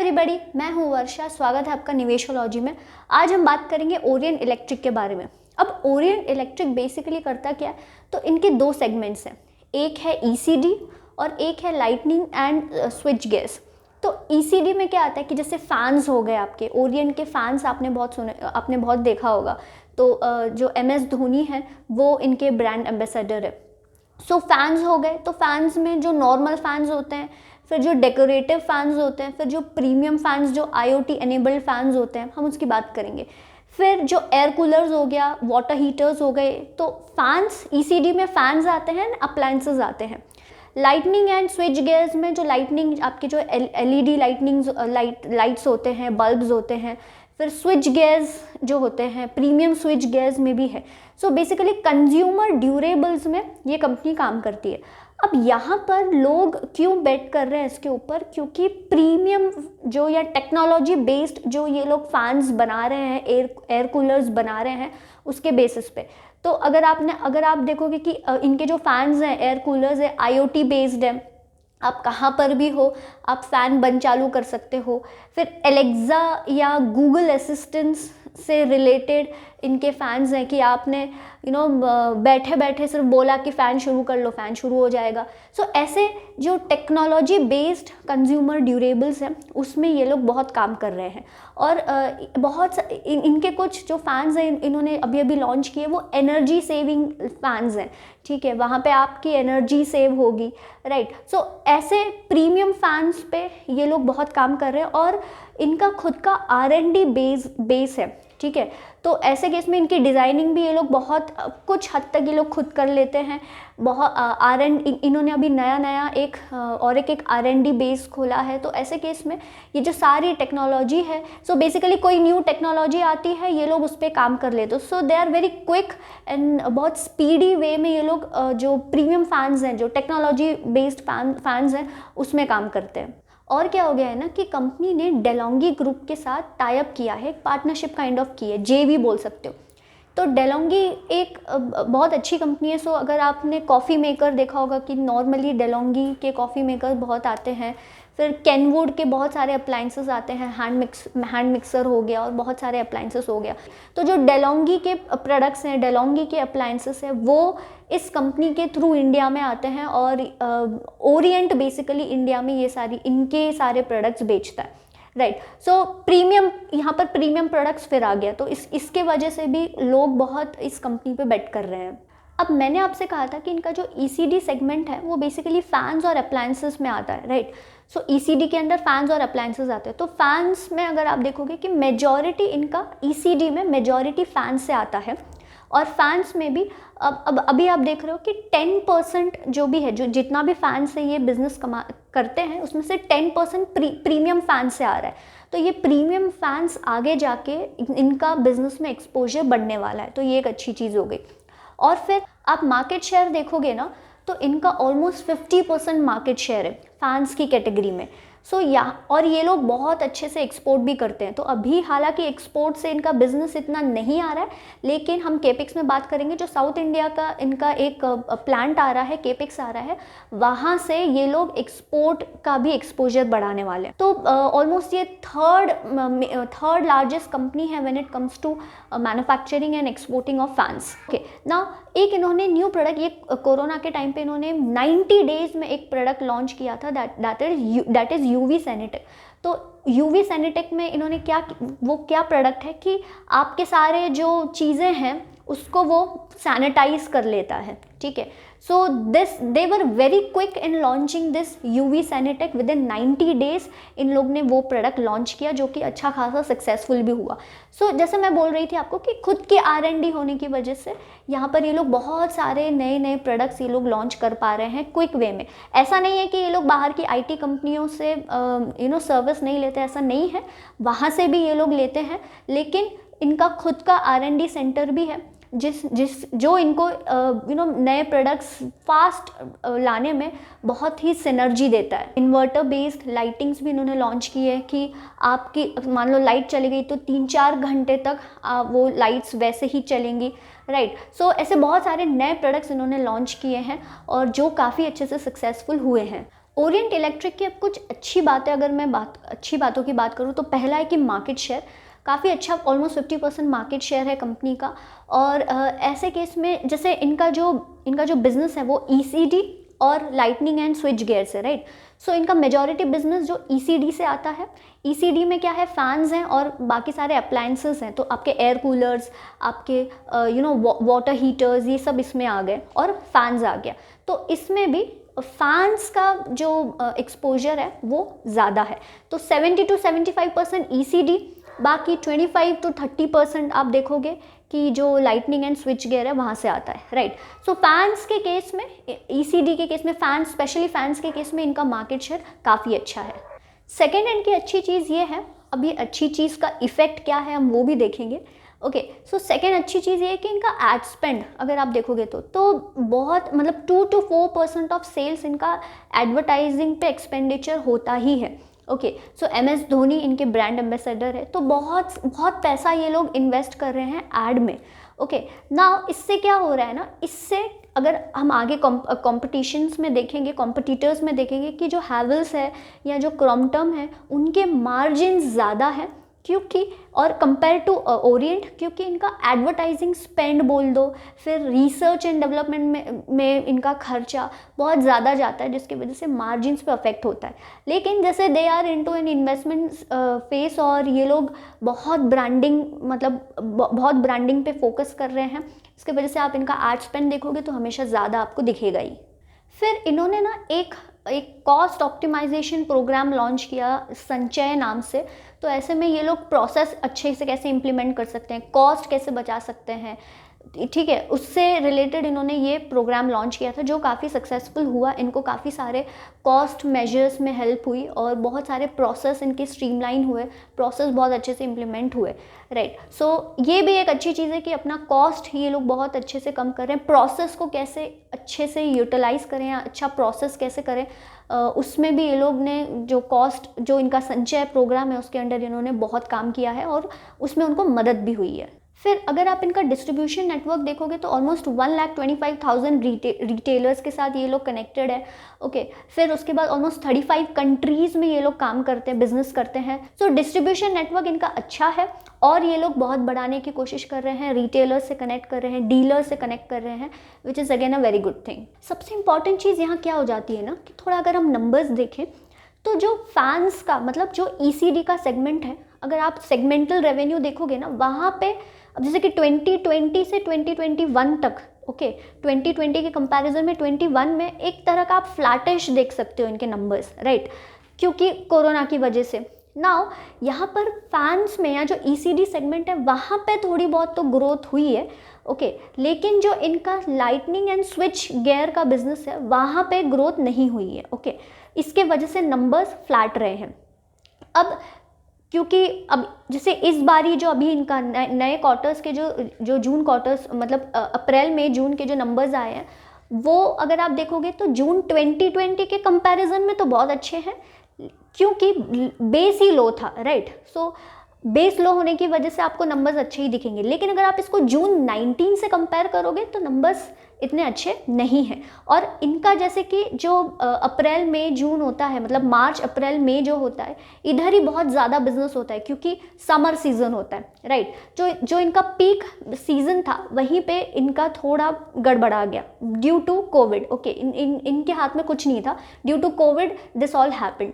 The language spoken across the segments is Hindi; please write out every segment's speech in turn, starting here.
एवरीबॉडी, मैं हूँ वर्षा। स्वागत है आपका निवेशोलॉजी में। आज हम बात करेंगे ओरियंट इलेक्ट्रिक के बारे में। अब ओरियंट इलेक्ट्रिक बेसिकली करता क्या है, तो इनके दो सेगमेंट्स हैं, एक है ईसीडी और एक है लाइटनिंग एंड स्विच गेयर्स। तो ईसीडी में क्या आता है कि जैसे फैंस हो गए, आपके ओरियंट के फैंस आपने बहुत देखा होगा। तो जो MS धोनी है वो इनके ब्रांड एम्बेसडर है। सो फैंस हो गए, तो फैंस में जो नॉर्मल फैंस होते हैं, फिर जो डेकोरेटिव फैंस होते हैं, फिर जो प्रीमियम फैंस, जो IoT एनेबल्ड फैंस होते हैं, हम उसकी बात करेंगे। फिर जो एयर कूलर्स हो गया, वाटर हीटर्स हो गए। तो फैंस, ECD में फैंस आते हैं, अप्लायंसेस आते हैं। लाइटनिंग एंड स्विच गेयर्स में जो लाइटनिंग, आपके जो LED लाइट्स होते हैं, बल्ब्स होते हैं। फिर स्विच गेयर्स जो होते हैं, प्रीमियम स्विच गेयर्स में भी है। सो बेसिकली कंज्यूमर ड्यूरेबल्स में ये कंपनी काम करती है। अब यहाँ पर लोग क्यों बेट कर रहे हैं इसके ऊपर, क्योंकि प्रीमियम जो या टेक्नोलॉजी बेस्ड जो ये लोग फैंस बना रहे हैं, एयर कूलर्स बना रहे हैं, उसके बेसिस पे। तो अगर आप देखोगे कि इनके जो फैंस हैं, एयर कूलर्स है, IoT बेस्ड है। आप कहाँ पर भी हो आप फ़ैन बंद चालू कर सकते हो। फिर एलेक्सा या गूगल असिस्टेंस से रिलेटेड इनके फ़ैन्स हैं कि आपने बैठे बैठे सिर्फ बोला कि फ़ैन शुरू कर लो, फ़ैन शुरू हो जाएगा। सो ऐसे जो टेक्नोलॉजी बेस्ड कंज्यूमर ड्यूरेबल्स हैं, उसमें ये लोग बहुत काम कर रहे हैं। और इनके कुछ जो फ़ैन्स हैं इन्होंने अभी अभी लॉन्च किए, वो एनर्जी सेविंग फ़ैन्स हैं। ठीक है, वहाँ पे आपकी एनर्जी सेव होगी, राइट। सो ऐसे प्रीमियम फैंस पे ये लोग बहुत काम कर रहे हैं और इनका खुद का R&D बेस है। ठीक है, तो ऐसे केस में इनकी डिज़ाइनिंग भी ये लोग बहुत कुछ हद तक ये लोग खुद कर लेते हैं। इन्होंने अभी नया एक R&D बेस खोला है। तो ऐसे केस में ये जो सारी टेक्नोलॉजी है, सो बेसिकली कोई न्यू टेक्नोलॉजी आती है, ये लोग उस पर काम कर लेते हैं। So they are very quick and बहुत स्पीडी वे में ये लोग जो प्रीमियम फैंस हैं, जो टेक्नोलॉजी बेस्ड फैंस हैं, उसमें काम करते हैं। और क्या हो गया है ना कि कंपनी ने डेलोंगी ग्रुप के साथ टाई अप किया है, पार्टनरशिप काइंड ऑफ की है, JV बोल सकते हो। तो डेलोंगी एक बहुत अच्छी कंपनी है। सो अगर आपने कॉफ़ी मेकर देखा होगा कि नॉर्मली डेलोंगी के कॉफ़ी मेकर बहुत आते हैं। फिर केनवुड के बहुत सारे अप्लायंसेस आते हैं, हैंड मिक्सर हो गया और बहुत सारे अप्लायंसेस हो गया। तो जो डेलोंगी के प्रोडक्ट्स हैं, डेलोंगी के अप्लायंसेस हैं, वो इस कंपनी के थ्रू इंडिया में आते हैं। और ओरिएंट बेसिकली इंडिया में इनके सारे प्रोडक्ट्स बेचता है, राइट। सो प्रीमियम, यहाँ पर प्रीमियम प्रोडक्ट्स फिर आ गया। तो इसके वजह से भी लोग बहुत इस कंपनी पे बेट कर रहे हैं। अब मैंने आपसे कहा था कि इनका जो ECD सेगमेंट है वो बेसिकली फैंस और अप्लायंसेस में आता है, राइट। सो ECD के अंदर फैंस और अप्लायंसेस आते हैं। तो फैंस में अगर आप देखोगे कि मेजॉरिटी इनका ECD में मेजॉरिटी फैंस से आता है। और फैंस में भी अब अभी आप देख रहे हो कि 10% जो भी है, जो जितना भी फैंस से ये बिजनेस करते हैं, उसमें से 10% प्रीमियम फैंस से आ रहा है। तो ये प्रीमियम फैंस आगे जाके इनका बिजनेस में एक्सपोजर बढ़ने वाला है। तो ये एक अच्छी चीज़ हो गई। और फिर आप मार्केट शेयर देखोगे ना, तो इनका ऑलमोस्ट 50% मार्केट शेयर है फैंस की कैटेगरी में। सो और ये लोग बहुत अच्छे से एक्सपोर्ट भी करते हैं। तो अभी हालांकि एक्सपोर्ट से इनका बिजनेस इतना नहीं आ रहा है, लेकिन हम केपेक्स में बात करेंगे। जो साउथ इंडिया का इनका एक प्लांट आ रहा है, केपेक्स आ रहा है, वहाँ से ये लोग एक्सपोर्ट का भी एक्सपोजर बढ़ाने वाले हैं। तो ऑलमोस्ट ये थर्ड लार्जेस्ट कंपनी है when it comes to manufacturing and exporting of fans. Okay ना, एक इन्होंने न्यू प्रोडक्ट, ये कोरोना के टाइम पे इन्होंने 90 डेज में एक प्रोडक्ट लॉन्च किया था, दैट इज UV सैनिटेक। तो UV सैनिटेक में इन्होंने क्या प्रोडक्ट है कि आपके सारे जो चीज़ें हैं उसको वो सैनिटाइज कर लेता है। ठीक है, so they were very quick in launching this UV Sanitec. Within 90 days इन लोग ने वो प्रोडक्ट लॉन्च किया, जो कि अच्छा खासा सक्सेसफुल भी हुआ। सो जैसे मैं बोल रही थी आपको कि खुद की R&D होने की वजह से यहाँ पर ये लोग बहुत सारे नए प्रोडक्ट्स ये लोग लॉन्च कर पा रहे हैं क्विक वे में। ऐसा नहीं है कि ये लोग बाहर की IT कंपनियों से सर्विस नहीं लेते, ऐसा नहीं है, वहाँ से भी ये लोग लेते हैं। लेकिन इनका खुद का R&D सेंटर भी है, जो इनको नए प्रोडक्ट्स फास्ट लाने में बहुत ही सिनर्जी देता है। इन्वर्टर बेस्ड लाइटिंग्स भी इन्होंने लॉन्च की है कि आपकी मान लो लाइट चली गई तो 3-4 घंटे तक वो लाइट्स वैसे ही चलेंगी, राइट। सो ऐसे बहुत सारे नए प्रोडक्ट्स इन्होंने लॉन्च किए हैं और जो काफ़ी अच्छे से सक्सेसफुल हुए हैं। ओरिएंट इलेक्ट्रिक की अब कुछ अच्छी बातें, अगर मैं अच्छी बातों की बात करूँ तो पहला है कि मार्केट शेयर काफ़ी अच्छा, ऑलमोस्ट 50% मार्केट शेयर है कंपनी का। और ऐसे केस में जैसे इनका जो बिज़नेस है वो ईसीडी और लाइटनिंग एंड स्विच गियर्स है, राइट। सो इनका मेजॉरिटी बिजनेस जो ईसीडी से आता है। ईसीडी में क्या है, फैंस हैं और बाकी सारे अप्लायंसेस हैं, तो आपके एयर कूलर्स, आपके वाटर हीटर्स, ये सब इसमें आ गए और फैंस आ गया। तो इसमें भी फैंस का जो एक्सपोजर है वो ज़्यादा है। तो 70 to 75% ईसीडी, बाकी 25 to 30% आप देखोगे कि जो लाइटनिंग एंड स्विच गियर है वहाँ से आता है, राइट। सो फैंस के केस में, ईसीडी के केस में, फैंस, स्पेशली फैंस के केस में इनका मार्केट शेयर काफ़ी अच्छा है। सेकेंड हैंड की अच्छी चीज़ ये है, अब ये अच्छी चीज़ का इफ़ेक्ट क्या है हम वो भी देखेंगे। ओके, सो सेकेंड अच्छी चीज़ ये है कि इनका एड स्पेंड अगर आप देखोगे तो बहुत, मतलब 2 to 4% ऑफ सेल्स इनका एडवर्टाइजिंग पे एक्सपेंडिचर होता ही है। ओके, सो एमएस धोनी इनके ब्रांड एम्बेसडर है, तो बहुत बहुत पैसा ये लोग इन्वेस्ट कर रहे हैं ऐड में। ओके, ना इससे क्या हो रहा है ना, इससे अगर हम आगे कॉम्पिटिशन्स में देखेंगे, कॉम्पिटिटर्स में देखेंगे कि जो हैवेल्स है या जो क्रॉम्पटन है उनके मार्जिन ज़्यादा है, क्योंकि और कंपेयर टू ओरिएंट, क्योंकि इनका एडवर्टाइजिंग स्पेंड बोल दो, फिर रिसर्च एंड डेवलपमेंट में इनका खर्चा बहुत ज़्यादा जाता है, जिसकी वजह से मार्जिन्स पे अफेक्ट होता है। लेकिन जैसे they are into an investment phase और ये लोग बहुत ब्रांडिंग, मतलब बहुत ब्रांडिंग पे फोकस कर रहे हैं, इसकी वजह से आप इनका एड स्पेंड देखोगे तो हमेशा ज़्यादा आपको दिखेगा ही। फिर इन्होंने ना एक कॉस्ट ऑप्टिमाइजेशन प्रोग्राम लॉन्च किया संचय नाम से। तो ऐसे में ये लोग प्रोसेस अच्छे से कैसे इम्प्लीमेंट कर सकते हैं, कॉस्ट कैसे बचा सकते हैं, ठीक है, उससे रिलेटेड इन्होंने ये प्रोग्राम लॉन्च किया था जो काफ़ी सक्सेसफुल हुआ। इनको काफ़ी सारे कॉस्ट मेजर्स में हेल्प हुई और बहुत सारे प्रोसेस इनके स्ट्रीमलाइन हुए, प्रोसेस बहुत अच्छे से इम्प्लीमेंट हुए, राइट। सो ये भी एक अच्छी चीज़ है कि अपना कॉस्ट ये लोग बहुत अच्छे से कम कर रहे हैं, प्रोसेस को कैसे अच्छे से यूटिलाइज करें या अच्छा प्रोसेस कैसे करें, उसमें भी ये लोग ने जो कॉस्ट, जो इनका संचय प्रोग्राम है उसके अंडर इन्होंने बहुत काम किया है और उसमें उनको मदद भी हुई है। फिर अगर आप इनका डिस्ट्रीब्यूशन नेटवर्क देखोगे तो ऑलमोस्ट 1,25,000 रिटेलर्स के साथ ये लोग कनेक्टेड है। ओके, फिर उसके बाद ऑलमोस्ट 35 कंट्रीज़ में ये लोग काम करते हैं, बिजनेस करते हैं। सो डिस्ट्रीब्यूशन नेटवर्क इनका अच्छा है और ये लोग बहुत बढ़ाने की कोशिश कर रहे हैं, रिटेलर्स से कनेक्ट कर रहे हैं, डीलर्स से कनेक्ट कर रहे हैं, which is again a very good thing. सबसे इंपॉर्टेंट चीज़ यहाँ क्या हो जाती है ना कि थोड़ा अगर हम नंबर्स देखें तो जो फैंस का, मतलब जो ईसीडी का सेगमेंट है, अगर आप सेगमेंटल रेवेन्यू देखोगे ना वहाँ पे, अब जैसे कि 2020 से 2021 तक, ओके, 2020 के कंपैरिजन में 21 में एक तरह का आप फ्लैटिश देख सकते हो इनके नंबर्स, राइट, क्योंकि कोरोना की वजह से। नाउ यहाँ पर फैंस में या जो ईसीडी सेगमेंट है वहाँ पे थोड़ी बहुत तो ग्रोथ हुई है, ओके, लेकिन जो इनका लाइटनिंग एंड स्विच गियर का बिजनेस है वहाँ पे ग्रोथ नहीं हुई है, ओके, इसके वजह से नंबर्स फ्लैट रहे हैं। अब क्योंकि अब जैसे इस बारी जो अभी इनका नए क्वार्टर्स के जो जून क्वार्टर्स, मतलब अप्रैल मई जून के जो नंबर्स आए हैं वो अगर आप देखोगे तो जून 2020 के कंपैरिजन में तो बहुत अच्छे हैं, क्योंकि बेस ही लो था, राइट। सो बेस लो होने की वजह से आपको नंबर्स अच्छे ही दिखेंगे, लेकिन अगर आप इसको जून 19 से कंपेयर करोगे तो नंबर्स इतने अच्छे नहीं हैं। और इनका जैसे कि जो अप्रैल मई जून होता है, मतलब मार्च अप्रैल मई जो होता है, इधर ही बहुत ज़्यादा बिजनेस होता है क्योंकि समर सीजन होता है, राइट। जो इनका पीक सीजन था वहीं पे इनका थोड़ा गड़बड़ा गया ड्यू टू कोविड, ओके, इनके हाथ में कुछ नहीं था, due to covid this all happened.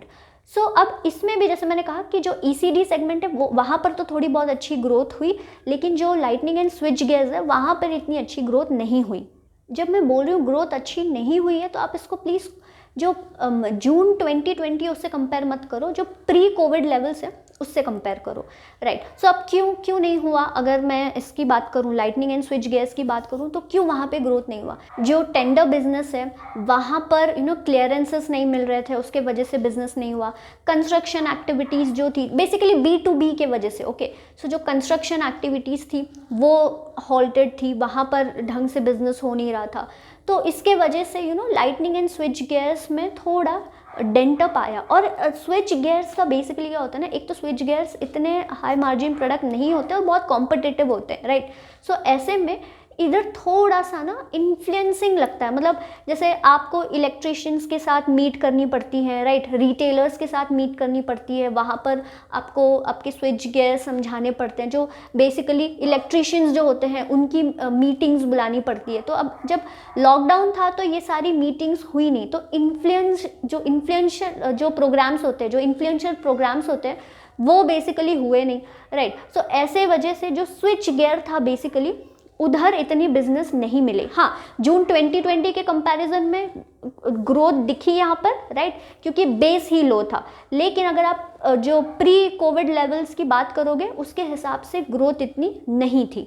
So अब इसमें भी जैसे मैंने कहा कि जो ईसीडी सेगमेंट है वो वहाँ पर तो थोड़ी बहुत अच्छी ग्रोथ हुई, लेकिन जो लाइटनिंग एंड स्विच गियर्स है वहाँ पर इतनी अच्छी ग्रोथ नहीं हुई। जब मैं बोल रही हूँ ग्रोथ अच्छी नहीं हुई है तो आप इसको प्लीज़ जो जून 2020 उससे कंपेयर मत करो, जो प्री कोविड लेवल्स है उससे कंपेयर करो, राइट। सो अब क्यों नहीं हुआ, अगर मैं इसकी बात करूँ, लाइटनिंग एंड स्विच गियर्स की बात करूँ तो क्यों वहाँ पे ग्रोथ नहीं हुआ। जो टेंडर बिजनेस है वहाँ पर क्लियरेंसेस नहीं मिल रहे थे, उसके वजह से बिजनेस नहीं हुआ। कंस्ट्रक्शन एक्टिविटीज़ जो थी बेसिकली B2B के वजह से, ओके, सो जो कंस्ट्रक्शन एक्टिविटीज़ थी वो हॉल्टेड थी, वहाँ पर ढंग से बिजनेस हो नहीं रहा था, तो इसके वजह से लाइटनिंग एंड स्विच गियर्स में थोड़ा डेंटअप आया। और स्विच गियर्स का बेसिकली क्या होता है ना, एक तो स्विच गियर्स इतने हाई मार्जिन प्रोडक्ट नहीं होते और बहुत कॉम्पिटिटिव होते हैं, राइट। सो ऐसे में इधर थोड़ा सा ना इन्फ्लुएंसिंग लगता है, मतलब जैसे आपको इलेक्ट्रिशियंस के साथ मीट करनी पड़ती है, राइट, रिटेलर्स के साथ मीट करनी पड़ती है, वहाँ पर आपको आपके स्विच गियर समझाने पड़ते हैं, जो बेसिकली इलेक्ट्रिशियंस जो होते हैं उनकी मीटिंग्स बुलानी पड़ती है। तो अब जब लॉकडाउन था तो ये सारी मीटिंग्स हुई नहीं, तो इन्फ्लुएंशियल जो प्रोग्राम्स होते हैं, जो इन्फ्लुएंशियल प्रोग्राम्स होते हैं वो बेसिकली हुए नहीं, राइट। सो ऐसे वजह से जो स्विच गियर था बेसिकली उधर इतनी बिजनेस नहीं मिले। हाँ, जून 2020 के कंपैरिजन में ग्रोथ दिखी यहाँ पर, राइट, क्योंकि बेस ही लो था। लेकिन अगर आप जो प्री कोविड लेवल्स की बात करोगे उसके हिसाब से ग्रोथ इतनी नहीं थी।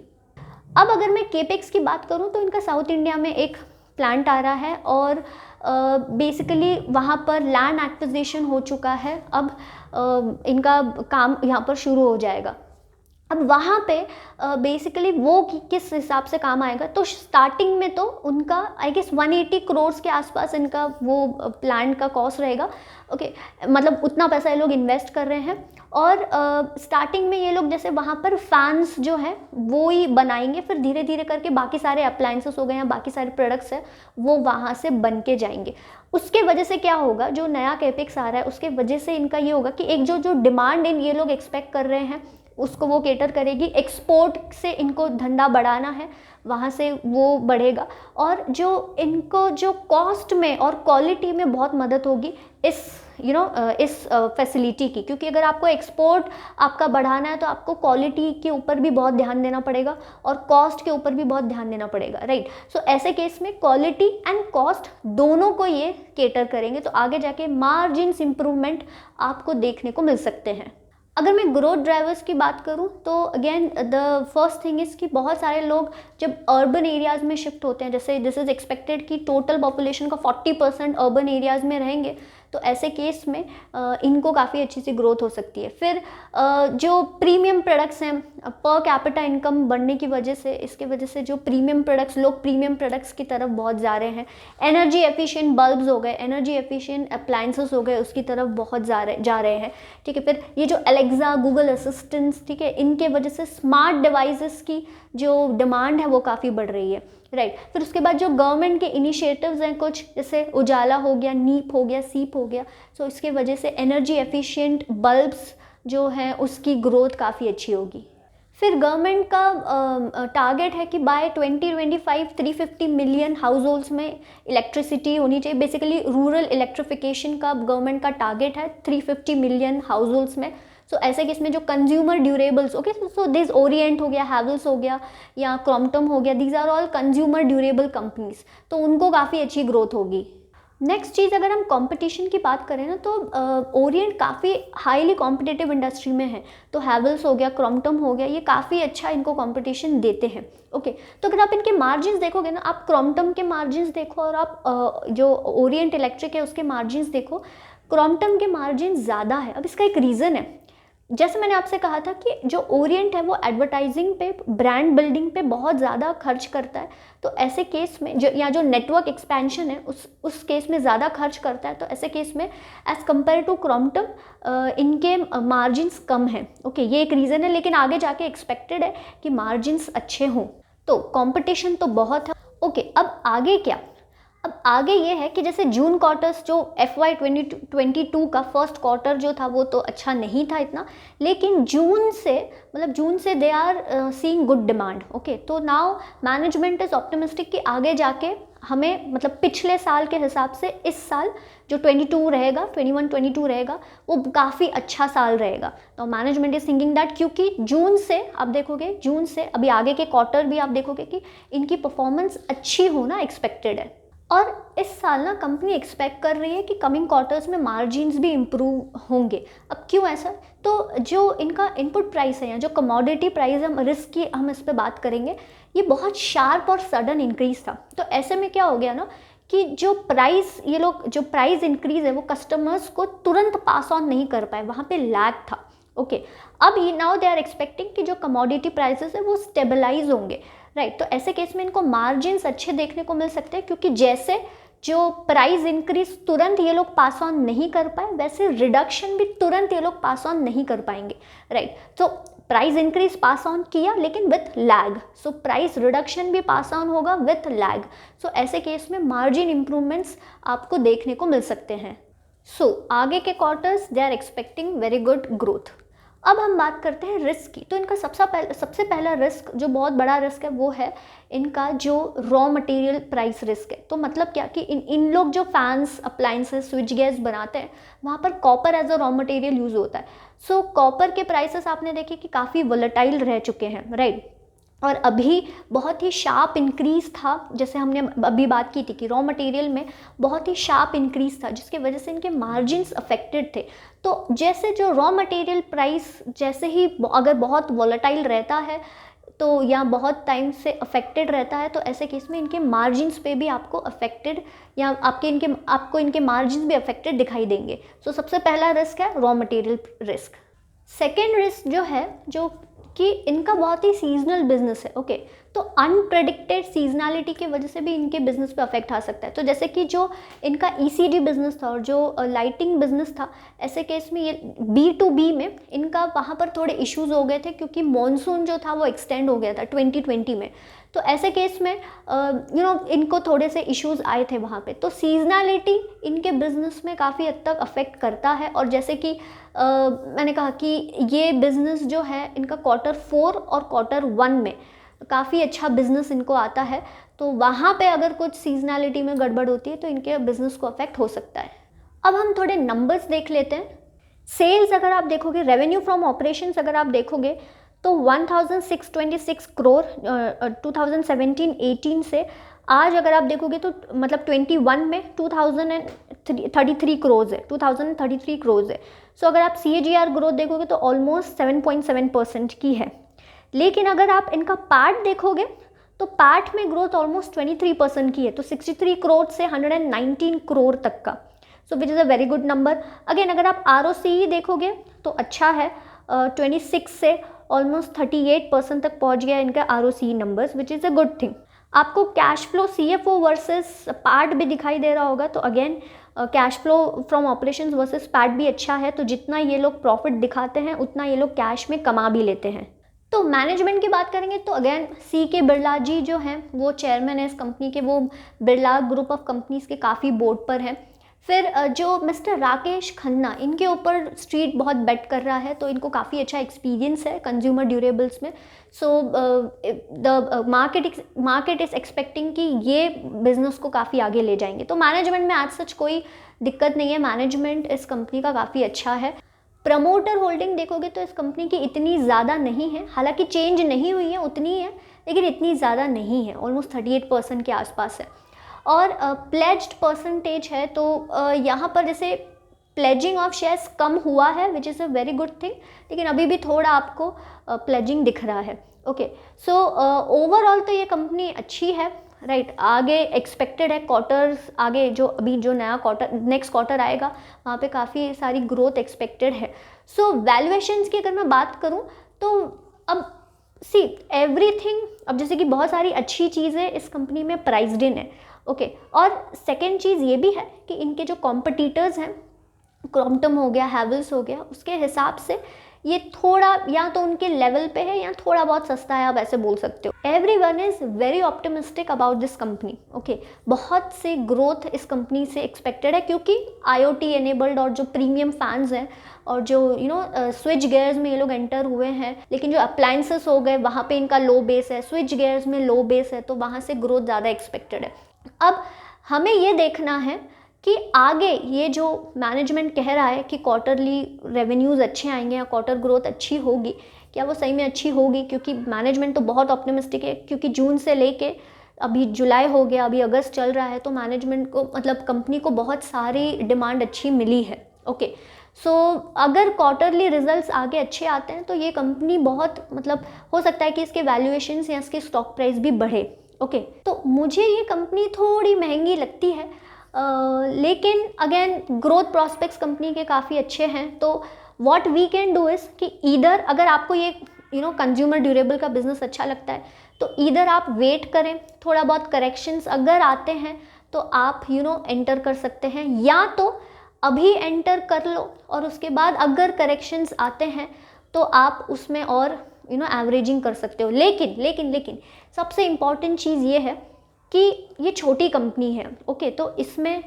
अब अगर मैं केपेक्स की बात करूँ तो इनका साउथ इंडिया में एक प्लांट आ रहा है और बेसिकली वहाँ पर लैंड एक्विजिशन हो चुका है। अब इनका काम यहाँ पर शुरू हो जाएगा। अब वहाँ पे बेसिकली वो किस हिसाब से काम आएगा, तो स्टार्टिंग में तो उनका आई गेस 180 करोड़ के आसपास इनका वो प्लांट का कॉस्ट रहेगा। ओके, मतलब उतना पैसा ये लोग इन्वेस्ट कर रहे हैं। और स्टार्टिंग में ये लोग जैसे वहाँ पर फैंस जो है वो ही बनाएंगे, फिर धीरे धीरे करके बाकी सारे अप्लायंसेस हो गए हैं, बाकी सारे प्रोडक्ट्स हैं वो वहाँ से बन के जाएंगे। उसके वजह से क्या होगा, जो नया कैपेक्स आ रहा है उसके वजह से इनका ये होगा कि एक जो डिमांड इन ये लोग एक्सपेक्ट कर रहे हैं उसको वो केटर करेगी। एक्सपोर्ट से इनको धंधा बढ़ाना है, वहाँ से वो बढ़ेगा। और जो इनको जो कॉस्ट में और क्वालिटी में बहुत मदद होगी इस इस फैसिलिटी की, क्योंकि अगर आपको एक्सपोर्ट आपका बढ़ाना है तो आपको क्वालिटी के ऊपर भी बहुत ध्यान देना पड़ेगा और कॉस्ट के ऊपर भी बहुत ध्यान देना पड़ेगा, राइट। सो ऐसे केस में क्वालिटी एंड कॉस्ट दोनों को ये केटर करेंगे, तो आगे जाके मार्जिन्स इंप्रूवमेंट आपको देखने को मिल सकते हैं। अगर मैं ग्रोथ ड्राइवर्स की बात करूं तो again the first thing is कि बहुत सारे लोग जब अर्बन एरियाज़ में शिफ्ट होते हैं, जैसे दिस इज़ एक्सपेक्टेड कि टोटल पॉपुलेशन का 40% अर्बन एरियाज़ में रहेंगे, तो ऐसे केस में इनको काफ़ी अच्छी सी ग्रोथ हो सकती है। फिर जो प्रीमियम प्रोडक्ट्स हैं, पर कैपिटा इनकम बढ़ने की वजह से, इसके वजह से जो प्रीमियम प्रोडक्ट्स, लोग प्रीमियम प्रोडक्ट्स की तरफ बहुत जा रहे हैं। एनर्जी एफिशिएंट बल्ब्स हो गए, एनर्जी एफिशिएंट अप्लायंसेस हो गए, उसकी तरफ बहुत जा रहे हैं, ठीक है। फिर ये जो एलेक्सा, गूगल असिस्टेंट्स, ठीक है, इनके वजह से स्मार्ट डिवाइसेस की जो डिमांड है वो काफ़ी बढ़ रही है, राइट। फिर उसके बाद जो गवर्नमेंट के इनिशिएटिव्स हैं कुछ, जैसे उजाला हो गया, नीप हो गया, सीप हो गया, सो इसके वजह से एनर्जी एफिशिएंट बल्ब्स जो हैं उसकी ग्रोथ काफ़ी अच्छी होगी। फिर गवर्नमेंट का टारगेट है कि बाय 2025 350 मिलियन हाउस होल्ड्स में इलेक्ट्रिसिटी होनी चाहिए। बेसिकली रूरल इलेक्ट्रिफिकेशन का गवर्नमेंट का टारगेट है 350 मिलियन हाउस होल्ड्स में। सो ऐसे कि इसमें जो consumer durables, okay, so this Orient हो गया, हैवेल्स हो गया या क्रॉम्पटन हो गया, these are all consumer durable companies, तो उनको काफ़ी अच्छी ग्रोथ होगी। नेक्स्ट चीज़, अगर हम कंपटीशन की बात करें ना तो ओरिएंट काफ़ी हाईली कॉम्पिटिटिव इंडस्ट्री में है, तो हैवेल्स हो गया, क्रॉम्पटन हो गया, ये काफ़ी अच्छा इनको कंपटीशन देते हैं, ओके। तो अगर आप इनके मार्जिन्स देखोगे ना, आप क्रॉम्पटन के मार्जिन्स देखो और आप जो ओरिएंट इलेक्ट्रिक है उसके मार्जिन्स देखो, क्रॉम्पटन के मार्जिन ज़्यादा है। अब इसका एक रीज़न है, जैसे मैंने आपसे कहा था कि जो ओरिएंट है वो एडवर्टाइजिंग पे, ब्रांड बिल्डिंग पे बहुत ज़्यादा खर्च करता है, तो ऐसे केस में जो नेटवर्क एक्सपेंशन है उस केस में ज़्यादा खर्च करता है, तो ऐसे केस में एज़ कम्पेयर टू क्रॉम्पटन इनके मार्जिन्स कम हैं, ओके, ये एक रीज़न है। लेकिन आगे जाके एक्सपेक्टेड है कि मार्जिन्स अच्छे हों, तो कॉम्पिटिशन तो बहुत है, ओके। अब आगे क्या, अब आगे ये है कि जैसे जून क्वार्टर्स जो FY 2022 का फर्स्ट क्वार्टर जो था वो तो अच्छा नहीं था इतना, लेकिन जून से they are seeing good demand, okay. तो नाउ मैनेजमेंट इज़ ऑप्टिमिस्टिक कि आगे जाके हमें, मतलब पिछले साल के हिसाब से इस साल जो 22 रहेगा, 21-22 रहेगा, वो काफ़ी अच्छा साल रहेगा। तो मैनेजमेंट इज थिंकिंग दैट, क्योंकि जून से आप देखोगे, जून से अभी आगे के क्वार्टर भी आप देखोगे कि इनकी परफॉर्मेंस अच्छी होना एक्सपेक्टेड है। और इस साल ना कंपनी एक्सपेक्ट कर रही है कि कमिंग क्वार्टर्स में मार्जिन्स भी इम्प्रूव होंगे। अब क्यों ऐसा, तो जो इनका इनपुट प्राइस है या जो कमोडिटी प्राइस है, रिस्क की हम इस पर बात करेंगे, ये बहुत शार्प और सडन इंक्रीज था। तो ऐसे में क्या हो गया ना कि जो प्राइस इंक्रीज है वो कस्टमर्स को तुरंत पास ऑन नहीं कर पाए, वहाँ पे लैग था, ओके। अब नाउ दे आर एक्सपेक्टिंग कि जो कमोडिटी प्राइसेस है वो स्टेबलाइज होंगे, राइट। तो ऐसे केस में इनको मार्जिन्स अच्छे देखने को मिल सकते हैं, क्योंकि जैसे जो प्राइस इंक्रीज तुरंत ये लोग पास ऑन नहीं कर पाए, वैसे रिडक्शन भी तुरंत ये लोग पास ऑन नहीं कर पाएंगे, राइट। तो प्राइस इंक्रीज पास ऑन किया लेकिन with lag, so price reduction भी पास ऑन होगा विथ लैग। सो ऐसे केस में मार्जिन इंप्रूवमेंट्स आपको देखने को मिल सकते हैं। सो आगे के quarters they are expecting very good growth. अब हम बात करते हैं रिस्क की। तो इनका सबसे पहला रिस्क, जो बहुत बड़ा रिस्क है, वो है इनका जो रॉ मटेरियल प्राइस रिस्क है। तो मतलब क्या कि इन लोग जो फैंस, अप्लाइंसेस, स्विच गेयर्स बनाते हैं, वहाँ पर copper as a raw material use होता है। सो कॉपर के प्राइसेस आपने देखे कि काफ़ी वोलेटाइल रह चुके हैं, राइट। और अभी बहुत ही शार्प इंक्रीज़ था, जैसे हमने अभी बात की थी कि रॉ मटेरियल में बहुत ही शार्प इंक्रीज़ था, जिसकी वजह से इनके मार्जिन्स अफेक्टेड थे। तो जैसे जो रॉ मटेरियल प्राइस जैसे ही अगर बहुत वॉलेटाइल रहता है तो या बहुत टाइम से अफेक्टेड रहता है, तो ऐसे केस में इनके मार्जिन्स पे भी आपको अफेक्टेड या आपको इनके मार्जिन्स भी अफेक्टेड दिखाई देंगे। सो सबसे पहला रिस्क है raw material risk. Second risk जो है, जो कि इनका बहुत ही सीजनल बिजनेस है, ओके। तो अनप्रेडिक्टेड सीजनैलिटी की वजह से भी इनके बिजनेस पे अफेक्ट आ सकता है। तो जैसे कि जो इनका ईसीडी बिजनेस था और जो लाइटिंग बिजनेस था, ऐसे केस में ये B2B में इनका वहाँ पर थोड़े इश्यूज हो गए थे, क्योंकि मॉनसून जो था वो एक्सटेंड हो गया था 2020 में। तो ऐसे केस में इनको थोड़े से इश्यूज आए थे वहाँ पे। तो सीजनैलिटी इनके बिजनेस में काफ़ी हद तक अफेक्ट करता है। और जैसे कि मैंने कहा कि ये बिज़नेस जो है इनका Q4 और Q1 में काफ़ी अच्छा बिजनेस इनको आता है। तो वहाँ पे अगर कुछ सीजनैलिटी में गड़बड़ होती है तो इनके बिजनेस को अफेक्ट हो सकता है। अब हम थोड़े नंबर्स देख लेते हैं। सेल्स अगर आप देखोगे, रेवेन्यू फ्रॉम ऑपरेशंस अगर आप देखोगे, तो 1626 करोड़ 2017-18 से आज अगर आप देखोगे तो मतलब 21 में 2033 करोड़ है, 2033 करोड़ है। सो अगर आप CAGR ग्रोथ देखोगे तो ऑलमोस्ट 7.7% की है। लेकिन अगर आप इनका पैट देखोगे तो पैट में ग्रोथ ऑलमोस्ट 23% की है, तो 63 करोड़ से 119 करोड़ तक का। So which is a very good number. Again अगर आप ROCE देखोगे तो अच्छा है, 26 से ऑलमोस्ट 38% तक पहुंच गया इनका ROCE numbers, which is a good thing. आपको cash flow CFO versus PAT भी दिखाई दे रहा होगा। तो again cash flow from operations versus PAT भी अच्छा है। तो जितना ये लोग प्रॉफिट दिखाते हैं उतना ये लोग कैश में कमा भी लेते हैं। तो मैनेजमेंट की बात करेंगे तो अगेन CK बिरला जी जो हैं वो चेयरमैन है इस कंपनी के, वो बिरला ग्रुप ऑफ कंपनीज़ के काफ़ी बोर्ड पर हैं। फिर जो मिस्टर राकेश खन्ना, इनके ऊपर स्ट्रीट बहुत बेट कर रहा है, तो इनको काफ़ी अच्छा एक्सपीरियंस है कंज्यूमर ड्यूरेबल्स में। So the market is expecting कि ये बिज़नेस को काफ़ी आगे ले जाएंगे। तो मैनेजमेंट में आज सच कोई दिक्कत नहीं है, मैनेजमेंट इस कंपनी का काफ़ी अच्छा है। प्रमोटर होल्डिंग देखोगे तो इस कंपनी की इतनी ज़्यादा नहीं है, हालांकि चेंज नहीं हुई है, उतनी है, लेकिन इतनी ज़्यादा नहीं है, ऑलमोस्ट 38% के आसपास है। और प्लेज्ड परसेंटेज है, तो यहाँ पर जैसे प्लेजिंग ऑफ शेयर्स कम हुआ है, विच is a very good thing, लेकिन अभी भी थोड़ा आपको प्लेजिंग दिख रहा है, ओके। सो ओवरऑल तो ये कंपनी अच्छी है, राइट। आगे एक्सपेक्टेड है क्वार्टर्स, आगे जो नया क्वार्टर, नेक्स्ट क्वार्टर आएगा, वहाँ पे काफ़ी सारी ग्रोथ एक्सपेक्टेड है। सो वैल्यूएशंस की अगर मैं बात करूँ तो अब सी एवरीथिंग, अब जैसे कि बहुत सारी अच्छी चीज़ें इस कंपनी में प्राइस्ड इन है, ओके। और सेकेंड चीज़ ये भी है कि इनके जो कॉम्पिटिटर्स हैं, क्रॉम्पटन हो गया, हैवेल्स हो गया, उसके हिसाब से ये थोड़ा या तो उनके लेवल पे है या थोड़ा बहुत सस्ता है, आप ऐसे बोल सकते हो। Everyone is very optimistic about this company, okay. बहुत से ग्रोथ इस कंपनी से एक्सपेक्टेड है, क्योंकि IoT एनेबल्ड और जो प्रीमियम फैंस हैं और जो स्विच गेयर्स में ये लोग एंटर हुए हैं, लेकिन जो अप्लाइंसेस हो गए वहाँ पे इनका लो बेस है, स्विच गेयर्स में लो बेस है, तो वहाँ से ग्रोथ ज़्यादा एक्सपेक्टेड है। अब हमें ये देखना है कि आगे ये जो मैनेजमेंट कह रहा है कि क्वार्टरली रेवेन्यूज़ अच्छे आएंगे या क्वार्टर ग्रोथ अच्छी होगी, क्या वो सही में अच्छी होगी? क्योंकि मैनेजमेंट तो बहुत ऑप्टिमिस्टिक है, क्योंकि जून से लेके अभी जुलाई हो गया, अभी अगस्त चल रहा है, तो मैनेजमेंट को मतलब कंपनी को बहुत सारी डिमांड अच्छी मिली है, ओके। सो अगर क्वार्टरली रिजल्ट्स आगे अच्छे आते हैं तो ये कंपनी बहुत मतलब हो सकता है कि इसके वैल्यूएशंस या इसके स्टॉक प्राइस भी बढ़े, ओके। तो मुझे ये कंपनी थोड़ी महंगी लगती है, लेकिन अगेन ग्रोथ प्रॉस्पेक्ट्स कंपनी के काफ़ी अच्छे हैं। तो what we can do is कि ईदर अगर आपको ये कंज्यूमर ड्यूरेबल का बिजनेस अच्छा लगता है तो ईदर आप वेट करें, थोड़ा बहुत करेक्शंस अगर आते हैं तो आप एंटर कर सकते हैं, या तो अभी एंटर कर लो और उसके बाद अगर करेक्शंस आते हैं तो आप उसमें और एवरेजिंग कर सकते हो। लेकिन लेकिन लेकिन सबसे इम्पॉर्टेंट चीज़ ये है कि ये छोटी कंपनी है, ओके, तो इसमें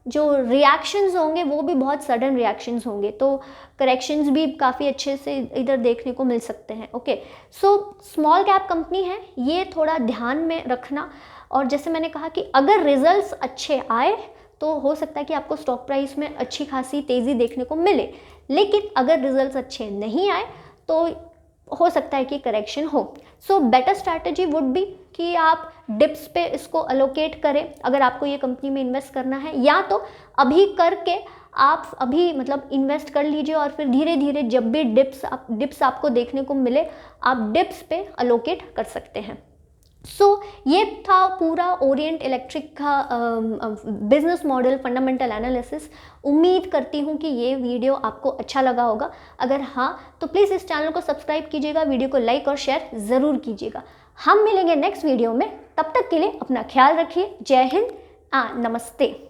जो रिएक्शंस होंगे वो भी बहुत सडन रिएक्शंस होंगे, तो करेक्शंस भी काफ़ी अच्छे से इधर देखने को मिल सकते हैं, okay. So small cap company है, ये थोड़ा ध्यान में रखना। और जैसे मैंने कहा कि अगर रिजल्ट्स अच्छे आए तो हो सकता है कि आपको स्टॉक प्राइस में अच्छी खासी तेज़ी देखने को मिले, लेकिन अगर रिजल्ट्स अच्छे नहीं आए तो हो सकता है कि करेक्शन हो। So better strategy would be कि आप डिप्स पे इसको अलोकेट करें अगर आपको ये कंपनी में इन्वेस्ट करना है, या तो अभी करके आप अभी मतलब इन्वेस्ट कर लीजिए और फिर धीरे धीरे जब भी डिप्स आपको देखने को मिले आप डिप्स पे अलोकेट कर सकते हैं। सो ये था पूरा ओरिएंट इलेक्ट्रिक का बिजनेस मॉडल फंडामेंटल एनालिसिस। उम्मीद करती हूँ कि ये वीडियो आपको अच्छा लगा होगा। अगर हाँ तो प्लीज़ इस चैनल को सब्सक्राइब कीजिएगा, वीडियो को लाइक और शेयर ज़रूर कीजिएगा। हम मिलेंगे नेक्स्ट वीडियो में, तब तक के लिए अपना ख्याल रखिए। जय हिंद, नमस्ते।